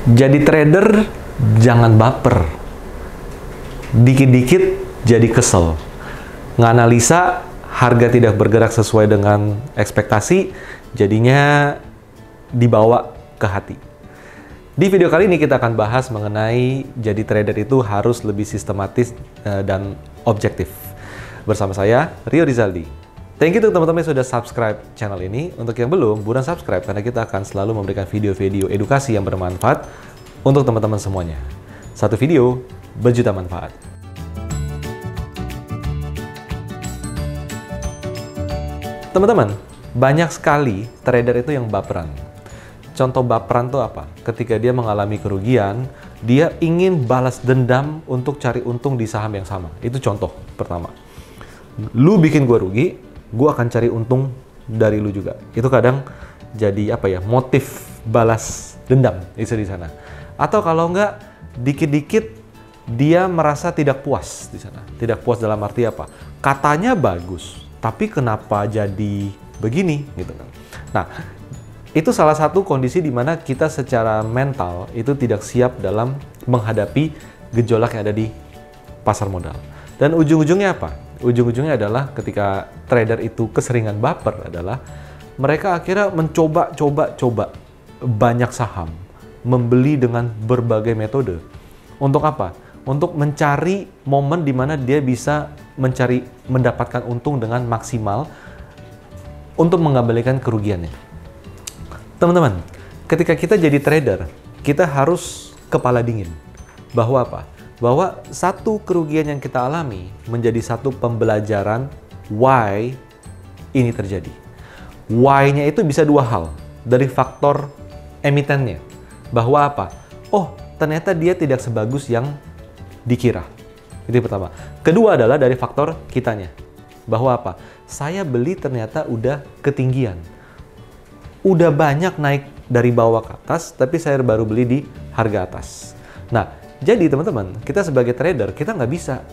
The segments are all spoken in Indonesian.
Jadi trader jangan baper. Dikit-dikit jadi kesel. Nganalisa harga tidak bergerak sesuai dengan ekspektasi, jadinya dibawa ke hati. Di video kali ini kita akan bahas mengenai jadi trader itu harus lebih sistematis dan objektif. Bersama saya, Rio Rizaldi. Thank you untuk teman-teman yang sudah subscribe channel ini. Untuk yang belum, buruan subscribe karena kita akan selalu memberikan video-video edukasi yang bermanfaat untuk teman-teman semuanya. Satu video, berjuta manfaat. Teman-teman, banyak sekali trader itu yang baperan. Contoh baperan itu apa? Ketika dia mengalami kerugian, dia ingin balas dendam untuk cari untung di saham yang sama. Itu contoh pertama. Lu bikin gua rugi, gua akan cari untung dari lu juga. Itu kadang jadi motif balas dendam itu di sana. Atau kalau enggak, dikit-dikit dia merasa tidak puas di sana. Tidak puas dalam arti apa? Katanya bagus, tapi kenapa jadi begini gitu kan. Nah, itu salah satu kondisi di mana kita secara mental itu tidak siap dalam menghadapi gejolak yang ada di pasar modal. Dan ujung-ujungnya apa? Ujung-ujungnya adalah ketika trader itu keseringan baper adalah mereka akhirnya mencoba banyak saham, membeli dengan berbagai metode. Untuk apa? Untuk mencari momen di mana dia bisa mendapatkan untung dengan maksimal untuk mengembalikan kerugiannya. Teman-teman, ketika kita jadi trader, kita harus kepala dingin. Bahwa apa? Bahwa satu kerugian yang kita alami menjadi satu pembelajaran why ini terjadi. Why-nya itu bisa dua hal. Dari faktor emitennya. Bahwa apa? Oh, ternyata dia tidak sebagus yang dikira. Itu yang pertama. Kedua adalah dari faktor kitanya. Bahwa apa? Saya beli ternyata udah ketinggian. Udah banyak naik dari bawah ke atas, tapi saya baru beli di harga atas. Nah, jadi teman-teman, kita sebagai trader, kita nggak bisa.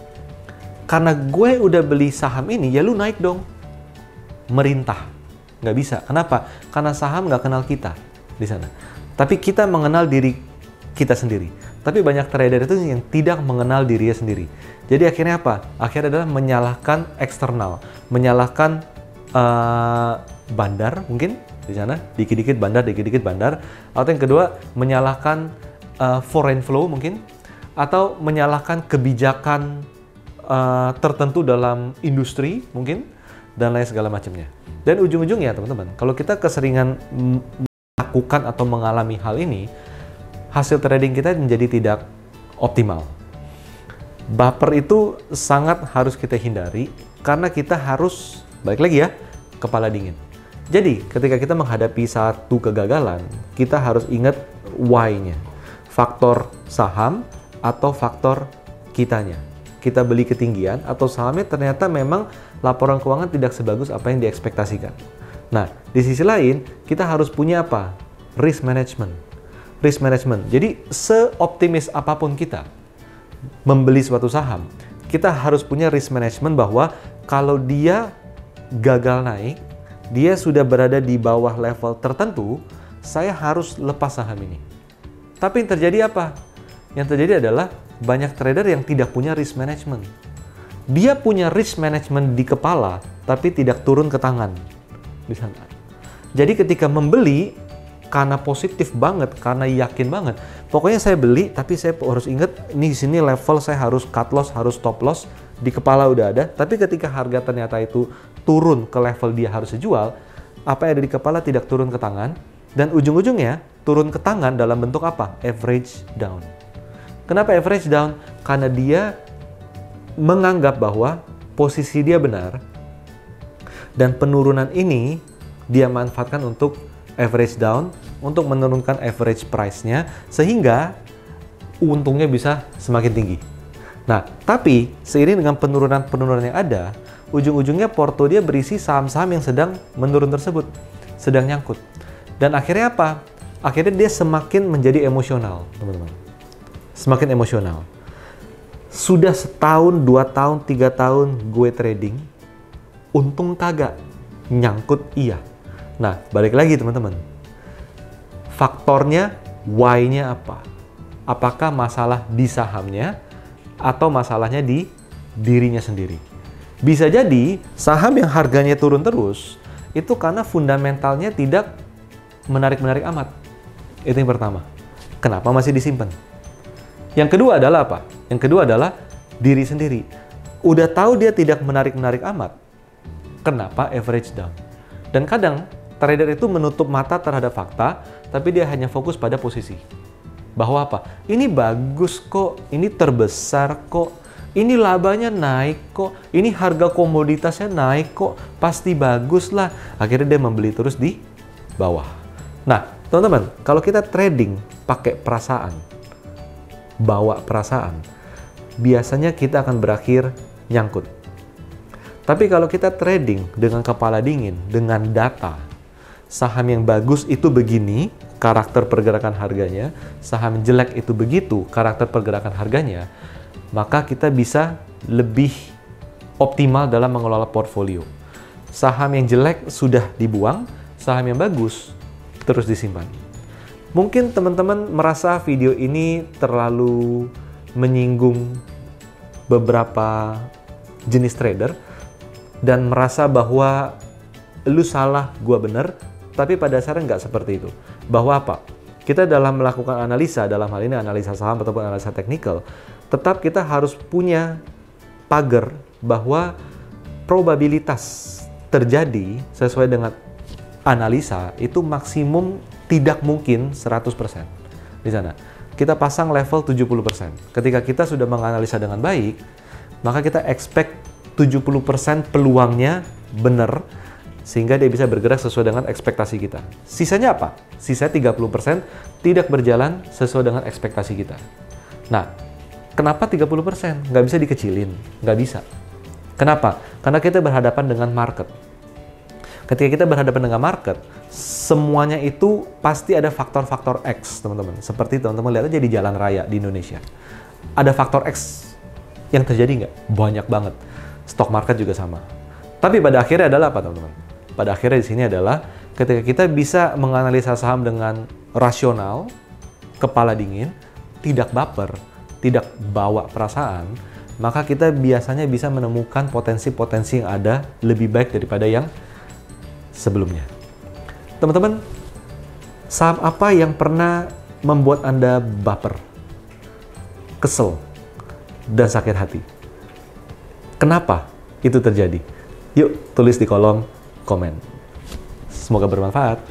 Karena gue udah beli saham ini, ya lu naik dong. Merintah. Nggak bisa. Kenapa? Karena saham nggak kenal kita di sana. Tapi kita mengenal diri kita sendiri. Tapi banyak trader itu yang tidak mengenal dirinya sendiri. Jadi akhirnya apa? Akhirnya adalah menyalahkan eksternal. Menyalahkan bandar mungkin di sana. Dikit-dikit bandar. Atau yang kedua, menyalahkan foreign flow mungkin. Atau menyalahkan kebijakan tertentu dalam industri mungkin. Dan lain segala macamnya. Dan ujung-ujungnya teman-teman, kalau kita keseringan melakukan atau mengalami hal ini, hasil trading kita menjadi tidak optimal. Baper itu sangat harus kita hindari karena kita harus, balik lagi ya, kepala dingin. Jadi ketika kita menghadapi satu kegagalan, kita harus ingat why-nya. Faktor saham atau faktor kitanya. Kita beli ketinggian atau sahamnya ternyata memang laporan keuangan tidak sebagus apa yang diekspektasikan. Nah, di sisi lain kita harus punya apa? Risk management. Risk management. Jadi seoptimis apapun kita membeli suatu saham, kita harus punya risk management bahwa kalau dia gagal naik, dia sudah berada di bawah level tertentu, saya harus lepas saham ini. Tapi yang terjadi apa? Yang terjadi adalah banyak trader yang tidak punya risk management. Dia punya risk management di kepala, tapi tidak turun ke tangan di sana. Jadi ketika membeli, karena positif banget, karena yakin banget, pokoknya saya beli, tapi saya harus ingat, ini di sini level saya harus cut loss, harus stop loss, di kepala udah ada. Tapi ketika harga ternyata itu turun ke level dia harus jual, apa yang ada di kepala tidak turun ke tangan, dan ujung-ujungnya turun ke tangan dalam bentuk apa? Average down. Kenapa average down? Karena dia menganggap bahwa posisi dia benar dan penurunan ini dia manfaatkan untuk average down, untuk menurunkan average price-nya sehingga untungnya bisa semakin tinggi. Nah, tapi seiring dengan penurunan yang ada, ujung-ujungnya porto dia berisi saham-saham yang sedang menurun tersebut, sedang nyangkut. Dan akhirnya apa? Akhirnya dia semakin menjadi emosional, teman-teman. Semakin emosional. Sudah setahun, 2 tahun, 3 tahun gue trading, untung kagak, nyangkut iya. Nah, balik lagi teman-teman. Faktornya why-nya apa? Apakah masalah di sahamnya atau masalahnya di dirinya sendiri? Bisa jadi saham yang harganya turun terus itu karena fundamentalnya tidak menarik-menarik amat. Itu yang pertama. Kenapa masih disimpan? Yang kedua adalah apa? Yang kedua adalah diri sendiri. Udah tahu dia tidak menarik-menarik amat, kenapa average down? Dan kadang trader itu menutup mata terhadap fakta, tapi dia hanya fokus pada posisi. Bahwa apa? Ini bagus kok, ini terbesar kok, ini labanya naik kok, ini harga komoditasnya naik kok, pasti bagus lah. Akhirnya dia membeli terus di bawah. Nah, teman-teman, kalau kita trading pakai perasaan, bawa perasaan, biasanya kita akan berakhir nyangkut. Tapi kalau kita trading dengan kepala dingin, dengan data, saham yang bagus itu begini, karakter pergerakan harganya, saham jelek itu begitu, karakter pergerakan harganya, maka kita bisa lebih optimal dalam mengelola portfolio. Saham yang jelek sudah dibuang, saham yang bagus terus disimpan. Mungkin teman-teman merasa video ini terlalu menyinggung beberapa jenis trader dan merasa bahwa lu salah, gua bener, tapi pada dasarnya nggak seperti itu. Bahwa apa? Kita dalam melakukan analisa, dalam hal ini analisa saham ataupun analisa teknikal, tetap kita harus punya pagar bahwa probabilitas terjadi sesuai dengan analisa itu maksimum tidak mungkin 100% di sana. Kita pasang level 70%. Ketika kita sudah menganalisa dengan baik, maka kita expect 70% peluangnya benar, sehingga dia bisa bergerak sesuai dengan ekspektasi kita. Sisanya apa? Sisa 30% tidak berjalan sesuai dengan ekspektasi kita. Nah, kenapa 30%? Nggak bisa dikecilin, nggak bisa. Kenapa? Karena kita berhadapan dengan market. Ketika kita berhadapan dengan market, semuanya itu pasti ada faktor-faktor X, teman-teman. Seperti teman-teman lihat aja di jalan raya di Indonesia. Ada faktor X yang terjadi nggak? Banyak banget. Stock market juga sama. Tapi pada akhirnya adalah apa, teman-teman? Pada akhirnya di sini adalah ketika kita bisa menganalisa saham dengan rasional, kepala dingin, tidak baper, tidak bawa perasaan, maka kita biasanya bisa menemukan potensi-potensi yang ada lebih baik daripada yang sebelumnya. Teman-teman, saham apa yang pernah membuat Anda baper, kesel, dan sakit hati? Kenapa itu terjadi? Yuk, tulis di kolom komen. Semoga bermanfaat.